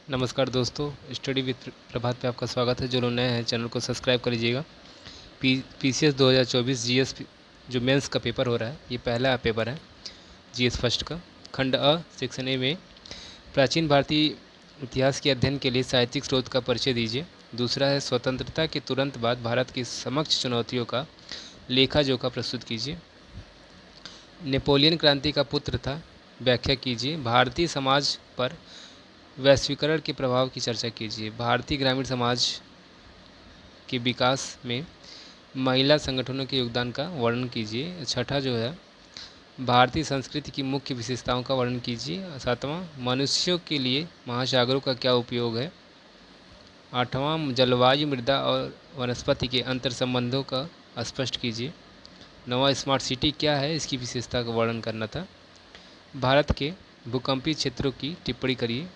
नमस्कार दोस्तों, study with प्रभात पे आपका स्वागत है। जो लोग नए हैं चैनल को सब्सक्राइब कर लीजिएगा। पीसीएस 2024 जीएस जो मेंस का पेपर हो रहा है, ये पहला पेपर है जीएस फर्स्ट का। खंड अ सेक्शन ए में प्राचीन भारतीय इतिहास के अध्ययन के लिए साहित्यिक स्रोत का परिचय दीजिए। दूसरा है स्वतंत्रता के तुरंत बाद भारत की समक्ष चुनौतियों का लेखा जोखा प्रस्तुत कीजिए। नेपोलियन क्रांति का पुत्र था, व्याख्या कीजिए। भारतीय समाज पर वैश्वीकरण के प्रभाव की चर्चा कीजिए। भारतीय ग्रामीण समाज के विकास में महिला संगठनों के योगदान का वर्णन कीजिए। छठा जो है भारतीय संस्कृति की मुख्य विशेषताओं का वर्णन कीजिए। सातवां मनुष्यों के लिए महासागरों का क्या उपयोग है। आठवां जलवायु, मृदा और वनस्पति के अंतर संबंधों का स्पष्ट कीजिए। नवा स्मार्ट सिटी क्या है, इसकी विशेषता का वर्णन करना था। भारत के भूकंपीय क्षेत्रों की टिप्पणी करिए।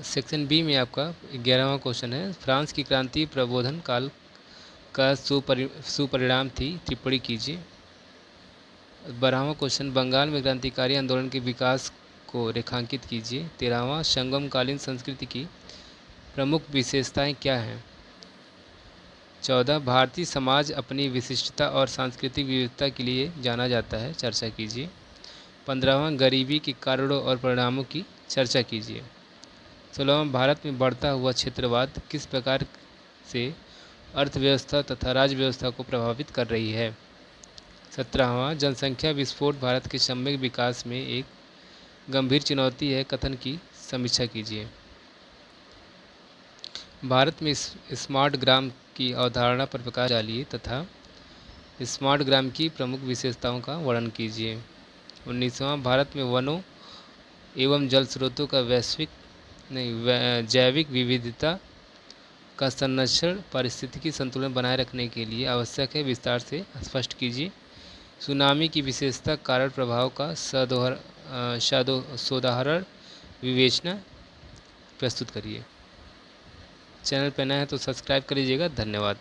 सेक्शन बी में आपका 11वां क्वेश्चन है, फ्रांस की क्रांति प्रबोधन काल का सुपरिणाम थी, टिप्पणी कीजिए। 12वां क्वेश्चन, बंगाल में क्रांतिकारी आंदोलन के विकास को रेखांकित कीजिए। 13वां, संगमकालीन संस्कृति की प्रमुख विशेषताएं क्या हैं। 14, भारतीय समाज अपनी विशिष्टता और सांस्कृतिक विविधता के लिए जाना जाता है, चर्चा कीजिए। 15वां, गरीबी के कारणों और परिणामों की चर्चा कीजिए। 16वां, भारत में बढ़ता हुआ क्षेत्रवाद किस प्रकार से अर्थव्यवस्था तथा राज्य व्यवस्था को प्रभावित कर रही है। 17वां, जनसंख्या विस्फोट भारत के सामूहिक विकास में एक गंभीर चुनौती है, कथन की समीक्षा कीजिए। भारत में स्मार्ट ग्राम की अवधारणा पर प्रकाश डालिए तथा स्मार्ट ग्राम की प्रमुख विशेषताओं का वर्णन कीजिए। 19वां, भारत में वनों एवं जल स्रोतों का जैविक विविधता का संरक्षण पारिस्थितिकी संतुलन बनाए रखने के लिए आवश्यक है, विस्तार से स्पष्ट कीजिए। सुनामी की विशेषता, कारण प्रभाव का सोदाहरण विवेचना प्रस्तुत करिए। चैनल पर नया है तो सब्सक्राइब कर लीजिएगा। धन्यवाद।